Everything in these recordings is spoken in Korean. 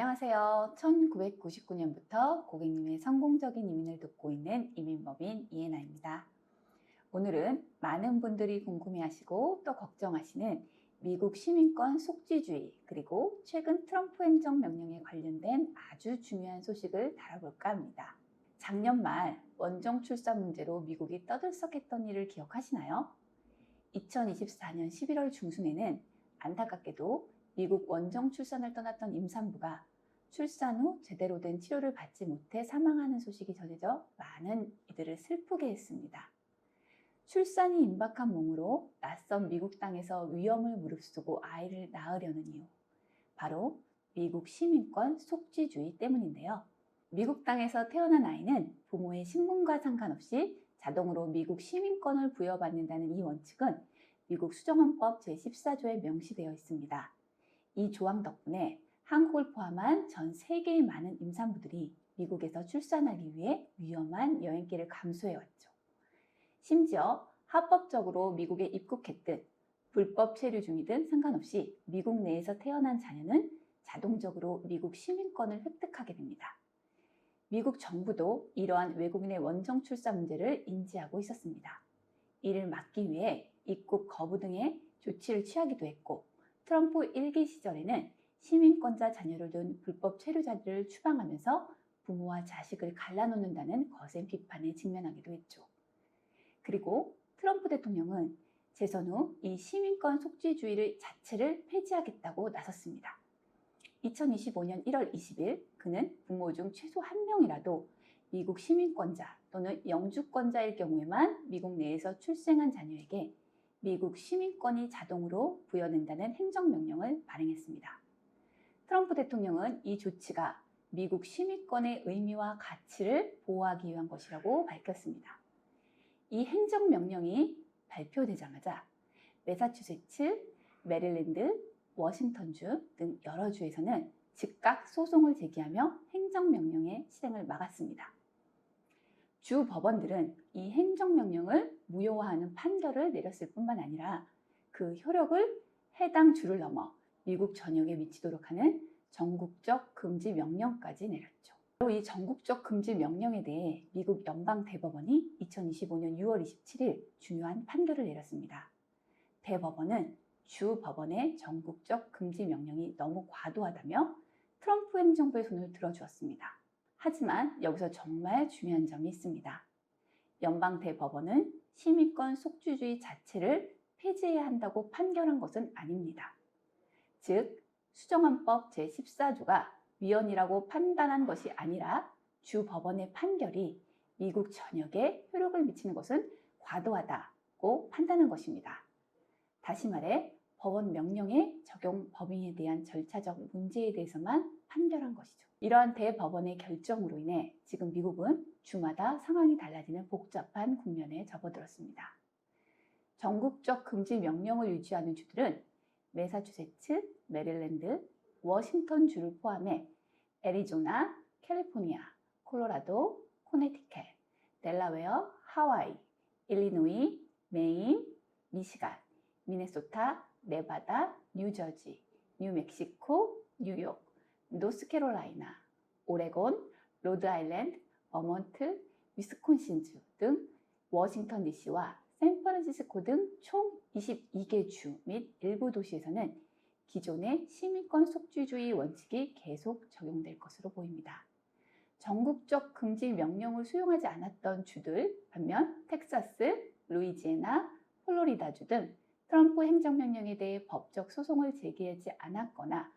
안녕하세요. 1999년부터 고객님의 성공적인 이민을 돕고 있는 이민법인 이해나입니다. 오늘은 많은 분들이 궁금해하시고 또 걱정하시는 미국 시민권 속지주의 그리고 최근 트럼프 행정명령에 관련된 아주 중요한 소식을 다뤄볼까 합니다. 작년 말 원정 출산 문제로 미국이 떠들썩했던 일을 기억하시나요? 2024년 11월 중순에는 안타깝게도 미국 원정 출산을 떠났던 임산부가 출산 후 제대로 된 치료를 받지 못해 사망하는 소식이 전해져 많은 이들을 슬프게 했습니다. 출산이 임박한 몸으로 낯선 미국 땅에서 위험을 무릅쓰고 아이를 낳으려는 이유, 바로 미국 시민권 속지주의 때문인데요. 미국 땅에서 태어난 아이는 부모의 신분과 상관없이 자동으로 미국 시민권을 부여받는다는 이 원칙은 미국 수정헌법 제14조에 명시되어 있습니다. 이 조항 덕분에 한국을 포함한 전 세계의 많은 임산부들이 미국에서 출산하기 위해 위험한 여행길을 감수해왔죠. 심지어 합법적으로 미국에 입국했든 불법 체류 중이든 상관없이 미국 내에서 태어난 자녀는 자동적으로 미국 시민권을 획득하게 됩니다. 미국 정부도 이러한 외국인의 원정 출산 문제를 인지하고 있었습니다. 이를 막기 위해 입국 거부 등의 조치를 취하기도 했고, 트럼프 1기 시절에는 시민권자 자녀를 둔 불법 체류자들을 추방하면서 부모와 자식을 갈라놓는다는 거센 비판에 직면하기도 했죠. 그리고 트럼프 대통령은 재선 후 이 시민권 속지주의를 자체를 폐지하겠다고 나섰습니다. 2025년 1월 20일 그는 부모 중 최소 한 명이라도 미국 시민권자 또는 영주권자일 경우에만 미국 내에서 출생한 자녀에게 미국 시민권이 자동으로 부여된다는 행정명령을 발행했습니다. 트럼프 대통령은 이 조치가 미국 시민권의 의미와 가치를 보호하기 위한 것이라고 밝혔습니다. 이 행정명령이 발표되자마자 매사추세츠, 메릴랜드, 워싱턴주 등 여러 주에서는 즉각 소송을 제기하며 행정명령의 실행을 막았습니다. 주 법원들은 이 행정명령을 무효화하는 판결을 내렸을 뿐만 아니라 그 효력을 해당 주를 넘어 미국 전역에 미치도록 하는 전국적 금지 명령까지 내렸죠. 바로 이 전국적 금지 명령에 대해 미국 연방대법원이 2025년 6월 27일 중요한 판결을 내렸습니다. 대법원은 주 법원의 전국적 금지 명령이 너무 과도하다며 트럼프 행정부의 손을 들어주었습니다. 하지만 여기서 정말 중요한 점이 있습니다. 연방대법원은 시민권 속주주의 자체를 폐지해야 한다고 판결한 것은 아닙니다. 즉, 수정헌법 제14조가 위헌이라고 판단한 것이 아니라 주 법원의 판결이 미국 전역에 효력을 미치는 것은 과도하다고 판단한 것입니다. 다시 말해 법원 명령의 적용 범위에 대한 절차적 문제에 대해서만 판결한 것이죠. 이러한 대법원의 결정으로 인해 지금 미국은 주마다 상황이 달라지는 복잡한 국면에 접어들었습니다. 전국적 금지 명령을 유지하는 주들은 매사추세츠, 메릴랜드, 워싱턴 주를 포함해 애리조나, 캘리포니아, 콜로라도, 코네티켓, 델라웨어, 하와이, 일리노이, 메인, 미시간, 미네소타, 네바다, 뉴저지, 뉴멕시코, 뉴욕, 노스캐롤라이나, 오레곤, 로드아일랜드, 버몬트, 위스콘신주 등 워싱턴 DC와 샌프란시스코 등 총 22개 주 및 일부 도시에서는 기존의 시민권 속주주의 원칙이 계속 적용될 것으로 보입니다. 전국적 금지 명령을 수용하지 않았던 주들, 반면 텍사스, 루이지애나, 플로리다주 등 트럼프 행정명령에 대해 법적 소송을 제기하지 않았거나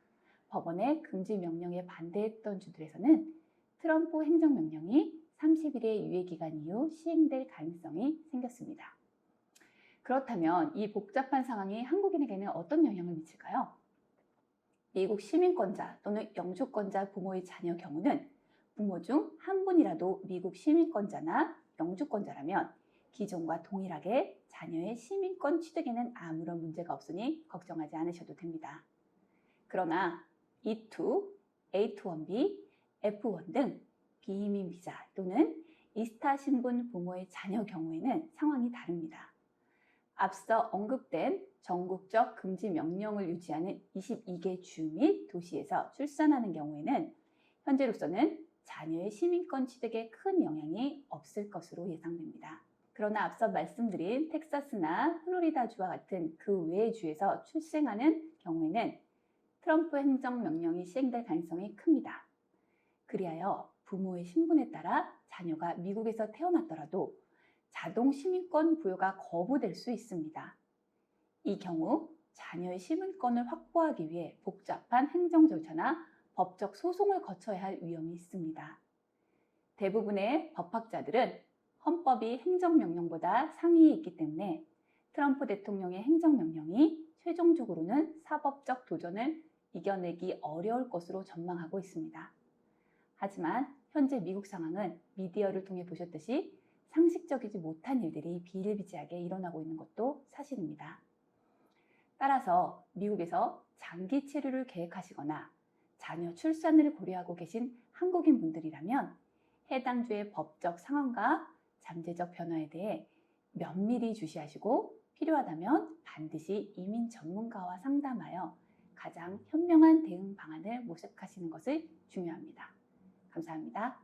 법원의 금지 명령에 반대했던 주들에서는 트럼프 행정명령이 30일의 유예기간 이후 시행될 가능성이 생겼습니다. 그렇다면 이 복잡한 상황이 한국인에게는 어떤 영향을 미칠까요? 미국 시민권자 또는 영주권자 부모의 자녀 경우는 부모 중 한 분이라도 미국 시민권자나 영주권자라면 기존과 동일하게 자녀의 시민권 취득에는 아무런 문제가 없으니 걱정하지 않으셔도 됩니다. 그러나 E2, A21B, F1 등 비이민 비자 또는 이스타 신분 부모의 자녀 경우에는 상황이 다릅니다. 앞서 언급된 전국적 금지 명령을 유지하는 22개 주 및 도시에서 출산하는 경우에는 현재로서는 자녀의 시민권 취득에 큰 영향이 없을 것으로 예상됩니다. 그러나 앞서 말씀드린 텍사스나 플로리다주와 같은 그 외의 주에서 출생하는 경우에는 트럼프 행정명령이 시행될 가능성이 큽니다. 그리하여 부모의 신분에 따라 자녀가 미국에서 태어났더라도 자동 시민권 부여가 거부될 수 있습니다. 이 경우 자녀의 시민권을 확보하기 위해 복잡한 행정 절차나 법적 소송을 거쳐야 할 위험이 있습니다. 대부분의 법학자들은 헌법이 행정명령보다 상위에 있기 때문에 트럼프 대통령의 행정명령이 최종적으로는 사법적 도전을 이겨내기 어려울 것으로 전망하고 있습니다. 하지만 현재 미국 상황은 미디어를 통해 보셨듯이 상식적이지 못한 일들이 비일비재하게 일어나고 있는 것도 사실입니다. 따라서 미국에서 장기 체류를 계획하시거나 자녀 출산을 고려하고 계신 한국인 분들이라면 해당 주의 법적 상황과 잠재적 변화에 대해 면밀히 주시하시고 필요하다면 반드시 이민 전문가와 상담하여 가장 현명한 대응 방안을 모색하시는 것을 중요합니다. 감사합니다.